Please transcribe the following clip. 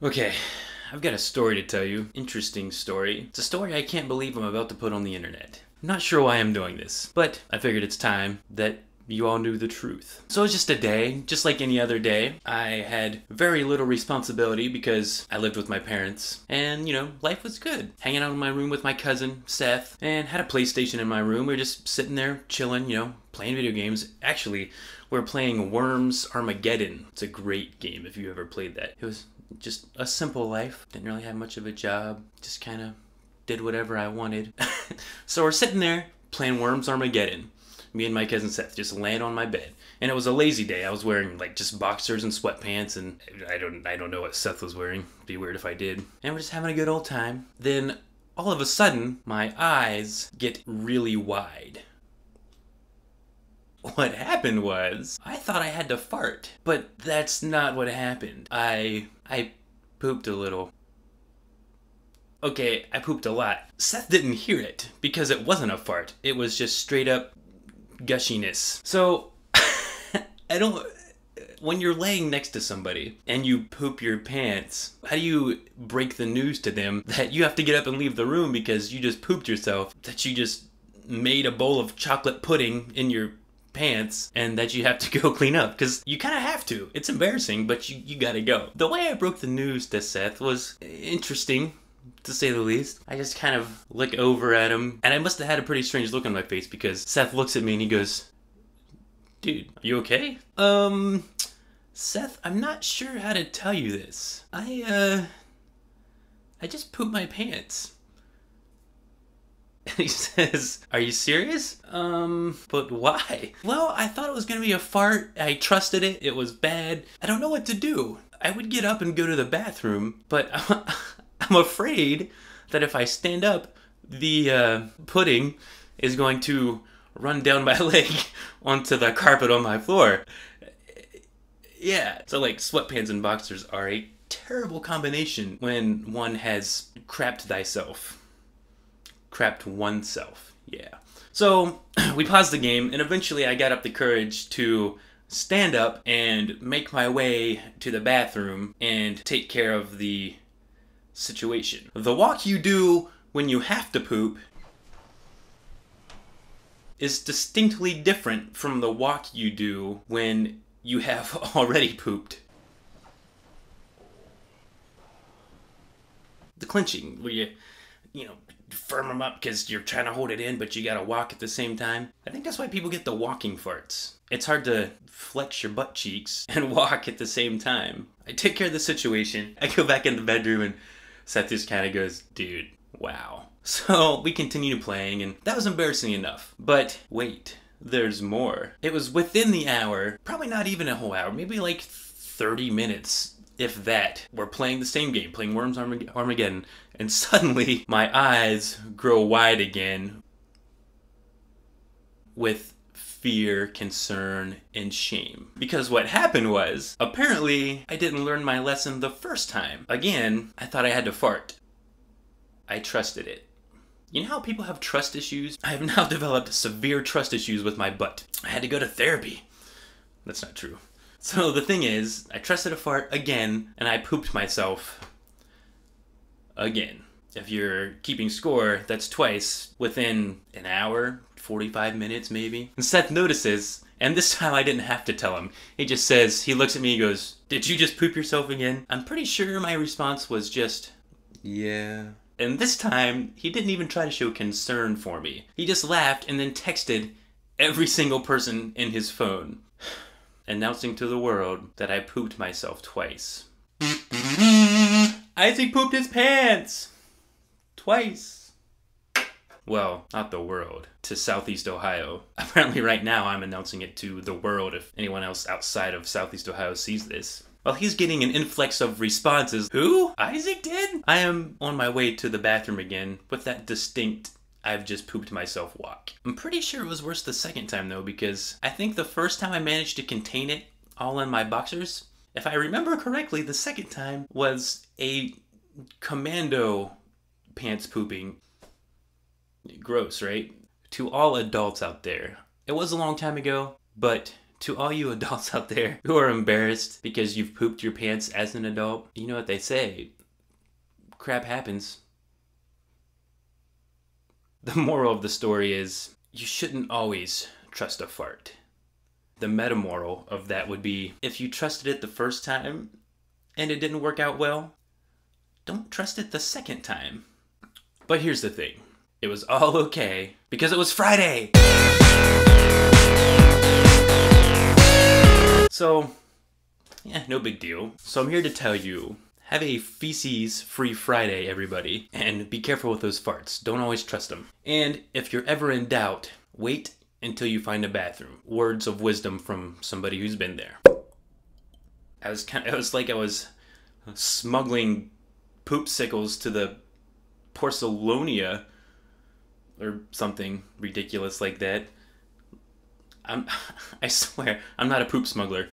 Okay, I've got a story to tell you. Interesting story. It's a story I can't believe I'm about to put on the internet. I'm not sure why I'm doing this, but I figured it's time that you all knew the truth. So it was just a day, just like any other day. I had very little responsibility because I lived with my parents, and life was good. Hanging out in my room with my cousin, Seth, and had a PlayStation in my room. We were just sitting there chilling, playing video games. Actually, we were playing Worms Armageddon. It's a great game if you ever played that. It was just a simple life. Didn't really have much of a job. Just kind of did whatever I wanted. So we're sitting there playing Worms Armageddon. Me and my cousin Seth just laying on my bed. And it was a lazy day. I was wearing just boxers and sweatpants, and I don't know what Seth was wearing. It'd be weird if I did. And we're just having a good old time. Then all of a sudden, my eyes get really wide. What happened was, I thought I had to fart, but that's not what happened. I pooped a little. Okay, I pooped a lot. Seth didn't hear it, because it wasn't a fart. It was just straight up gushiness. So, when you're laying next to somebody and you poop your pants, how do you break the news to them that you have to get up and leave the room because you just pooped yourself, that you just made a bowl of chocolate pudding in your pants and that you have to go clean up? Because you kind of have to. It's embarrassing, but you gotta go. The way I broke the news to Seth was interesting, to say the least. I just kind of look over at him, and I must have had a pretty strange look on my face because Seth looks at me and he goes, "Dude, you okay?" Seth, I'm not sure how to tell you this. I just pooped my pants. And he says, "Are you serious? But why?" Well, I thought it was gonna be a fart. I trusted it. It was bad. I don't know what to do. I would get up and go to the bathroom, but I'm afraid that if I stand up, the pudding is going to run down my leg onto the carpet on my floor. Yeah, so sweatpants and boxers are a terrible combination when one has crapped thyself. Crapped oneself, yeah. So, we paused the game, and eventually I got up the courage to stand up and make my way to the bathroom and take care of the situation. The walk you do when you have to poop is distinctly different from the walk you do when you have already pooped. The clenching, where you firm them up because you're trying to hold it in, but you gotta walk at the same time. I think that's why people get the walking farts. It's hard to flex your butt cheeks and walk at the same time. I take care of the situation. I go back in the bedroom and Seth just kind of goes, "Dude, wow." So we continue playing, and that was embarrassing enough. But wait, there's more. It was within the hour, probably not even a whole hour, maybe 30 minutes, if that. We're playing the same game, playing Worms Armageddon, and suddenly my eyes grow wide again with fear, concern, and shame. Because what happened was, apparently, I didn't learn my lesson the first time. Again, I thought I had to fart. I trusted it. You know how people have trust issues? I have now developed severe trust issues with my butt. I had to go to therapy. That's not true. So the thing is, I trusted a fart again, and I pooped myself again. If you're keeping score, that's twice within an hour, 45 minutes maybe. And Seth notices, and this time I didn't have to tell him. He just says, he looks at me, he goes, "Did you just poop yourself again?" I'm pretty sure my response was just, "Yeah." And this time, he didn't even try to show concern for me. He just laughed and then texted every single person in his phone, announcing to the world that I pooped myself twice. Isaac pooped his pants! Twice. Well, not the world. To Southeast Ohio. Apparently right now I'm announcing it to the world if anyone else outside of Southeast Ohio sees this. Well, he's getting an influx of responses. Who? Isaac did? I am on my way to the bathroom again with that distinct "I've just pooped myself" walk. I'm pretty sure it was worse the second time though, because I think the first time I managed to contain it all in my boxers. If I remember correctly, the second time was a commando pants pooping. Gross, right? To all adults out there, it was a long time ago, but To all you adults out there who are embarrassed because you've pooped your pants as an adult, you know what they say. Crap happens. The moral of the story is, you shouldn't always trust a fart. The meta-moral of that would be, if you trusted it the first time and it didn't work out well, don't trust it the second time. But here's the thing. It was all okay because it was Friday! So, yeah, no big deal. So I'm here to tell you, have a feces-free Friday, everybody. And be careful with those farts. Don't always trust them. And if you're ever in doubt, wait until you find a bathroom. Words of wisdom from somebody who's been there. It was like I was smuggling poopsicles to the Porcelonia or something ridiculous like that. I swear, I'm not a poop smuggler.